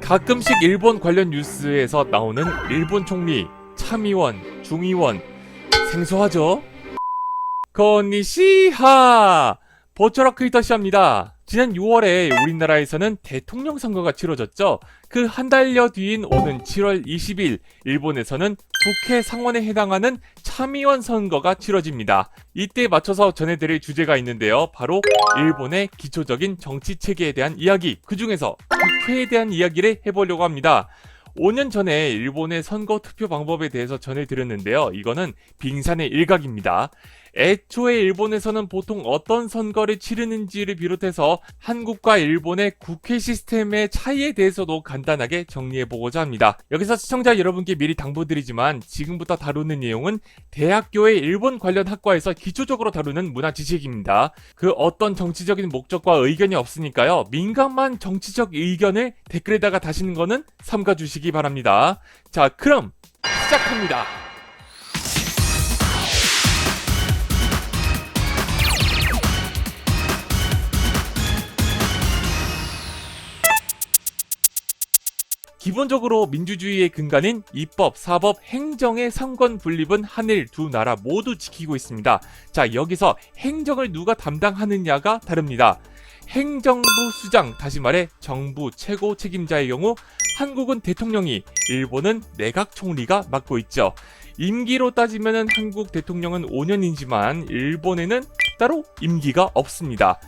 가끔씩 일본 관련 뉴스에서 나오는 일본 총리, 참의원, 중의원 생소하죠? 건니시하! 버추얼 크리에이터 시합니다. 지난 6월에 우리나라에서는 대통령 선거가 치러졌죠. 그 한 달여 뒤인 오는 7월 20일 일본에서는 국회 상원에 해당하는 참의원 선거가 치러집니다. 이때에 맞춰서 전해드릴 주제가 있는데요. 바로 일본의 기초적인 정치 체계에 대한 이야기, 그 중에서 국회에 대한 이야기를 해보려고 합니다. 5년 전에 일본의 선거 투표 방법에 대해서 전해드렸는데요. 이거는 빙산의 일각입니다. 애초에 일본에서는 보통 어떤 선거를 치르는지를 비롯해서 한국과 일본의 국회 시스템의 차이에 대해서도 간단하게 정리해보고자 합니다. 여기서 시청자 여러분께 미리 당부드리지만 지금부터 다루는 내용은 대학교의 일본 관련 학과에서 기초적으로 다루는 문화 지식입니다. 그 어떤 정치적인 목적과 의견이 없으니까요. 민감한 정치적 의견을 댓글에다가 다시는 거는 삼가주시기 바랍니다. 자, 그럼 시작합니다. 기본적으로 민주주의의 근간인 입법, 사법, 행정의 상권 분립은 하늘 두 나라 모두 지키고 있습니다. 자, 여기서 행정을 누가 담당하느냐가 다릅니다. 행정부 수장, 다시 말해 정부 최고 책임자의 경우 한국은 대통령이, 일본은 내각 총리가 맡고 있죠. 임기로 따지면 한국 대통령은 5년이지만 일본에는 따로 임기가 없습니다.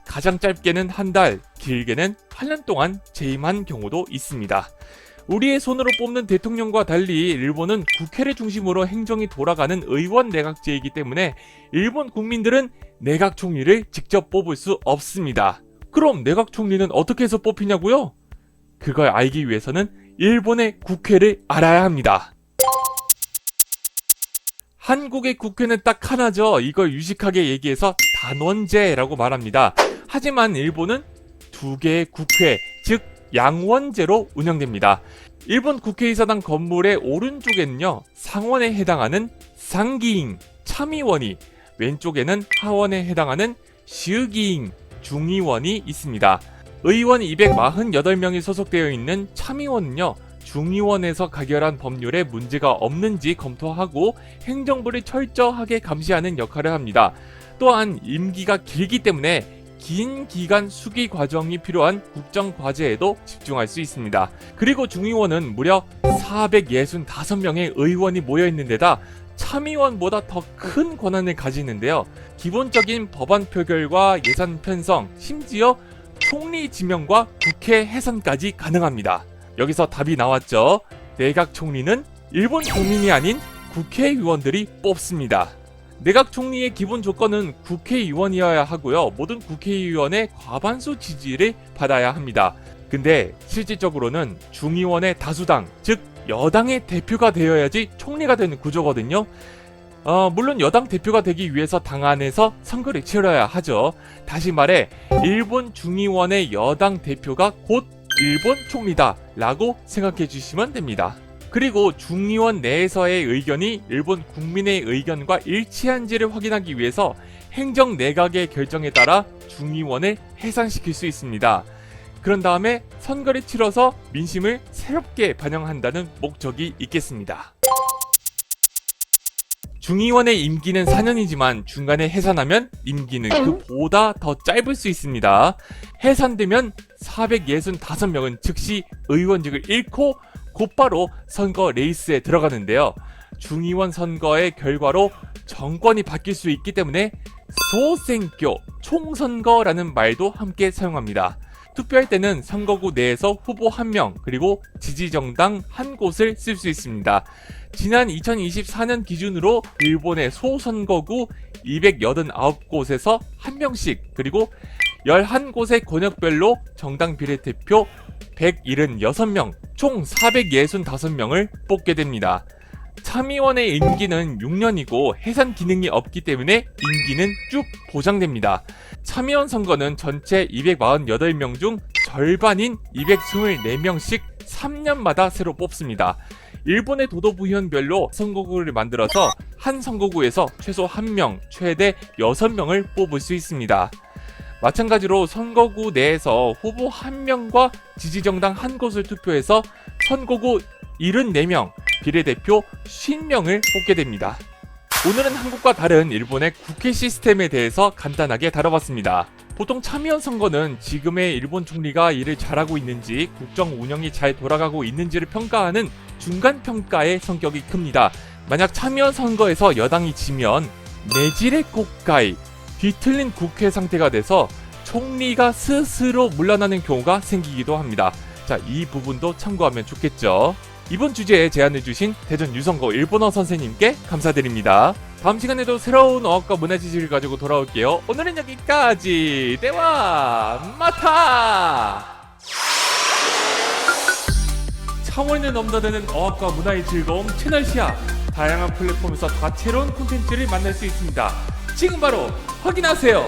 가장 짧게는 한 달, 길게는 8년 동안 재임한 경우도 있습니다. 우리의 손으로 뽑는 대통령과 달리 일본은 국회를 중심으로 행정이 돌아가는 의원 내각제이기 때문에 일본 국민들은 내각 총리를 직접 뽑을 수 없습니다. 그럼 내각 총리는 어떻게 해서 뽑히냐고요? 그걸 알기 위해서는 일본의 국회를 알아야 합니다. 한국의 국회는 딱 하나죠. 이걸 유식하게 얘기해서 단원제라고 말합니다. 하지만 일본은 두 개의 국회, 즉 양원제로 운영됩니다. 일본 국회의사당 건물의 오른쪽에는요, 상원에 해당하는 상기인, 참의원이, 왼쪽에는 하원에 해당하는 시의기인, 중의원이 있습니다. 의원 248명이 소속되어 있는 참의원은요, 중의원에서 가결한 법률에 문제가 없는지 검토하고 행정부를 철저하게 감시하는 역할을 합니다. 또한 임기가 길기 때문에 긴 기간 수기 과정이 필요한 국정과제에도 집중할 수 있습니다. 그리고 중의원은 무려 465명의 의원이 모여있는 데다 참의원보다 더 큰 권한을 가지는데요. 기본적인 법안 표결과 예산 편성, 심지어 총리 지명과 국회 해산까지 가능합니다. 여기서 답이 나왔죠. 내각 총리는 일본 국민이 아닌 국회의원들이 뽑습니다. 내각 총리의 기본 조건은 국회의원이어야 하고요. 모든 국회의원의 과반수 지지를 받아야 합니다. 근데 실질적으로는 중의원의 다수당, 즉 여당의 대표가 되어야지 총리가 되는 구조거든요. 물론 여당 대표가 되기 위해서 당 안에서 선거를 치러야 하죠. 다시 말해 일본 중의원의 여당 대표가 곧 일본 총리다 라고 생각해 주시면 됩니다. 그리고 중의원 내에서의 의견이 일본 국민의 의견과 일치한지를 확인하기 위해서 행정 내각의 결정에 따라 중의원을 해산시킬 수 있습니다. 그런 다음에 선거를 치러서 민심을 새롭게 반영한다는 목적이 있겠습니다. 중의원의 임기는 4년이지만 중간에 해산하면 임기는 그보다 더 짧을 수 있습니다. 해산되면 465명은 즉시 의원직을 잃고 곧바로 선거 레이스에 들어가는데요. 중의원 선거의 결과로 정권이 바뀔 수 있기 때문에 소생교, 총선거라는 말도 함께 사용합니다. 투표할 때는 선거구 내에서 후보 1명 그리고 지지정당 한 곳을 쓸 수 있습니다. 지난 2024년 기준으로 일본의 소선거구 289곳에서 1명씩 그리고 11곳의 권역별로 정당 비례대표 176명, 총 465명을 뽑게 됩니다. 참의원의 임기는 6년이고 해산 기능이 없기 때문에 임기는 쭉 보장됩니다. 참의원 선거는 전체 248명 중 절반인 224명씩 3년마다 새로 뽑습니다. 일본의 도도부현별로 선거구를 만들어서 한 선거구에서 최소 1명, 최대 6명을 뽑을 수 있습니다. 마찬가지로 선거구 내에서 후보 1명과 지지정당 한 곳을 투표해서 선거구 74명, 비례대표 50명을 뽑게 됩니다. 오늘은 한국과 다른 일본의 국회 시스템에 대해서 간단하게 다뤄봤습니다. 보통 참의원 선거는 지금의 일본 총리가 일을 잘하고 있는지, 국정 운영이 잘 돌아가고 있는지를 평가하는 중간 평가의 성격이 큽니다. 만약 참의원 선거에서 여당이 지면 내질의 국가의 뒤틀린 국회 상태가 돼서 총리가 스스로 물러나는 경우가 생기기도 합니다. 자, 이 부분도 참고하면 좋겠죠. 이번 주제에 제안해주신 대전 유성고 일본어 선생님께 감사드립니다. 다음 시간에도 새로운 어학과 문화 지식을 가지고 돌아올게요. 오늘은 여기까지. 대화 마타! 차원을 넘나드는 어학과 문화의 즐거움 채널 시야. 다양한 플랫폼에서 다채로운 콘텐츠를 만날 수 있습니다. 지금 바로 확인하세요.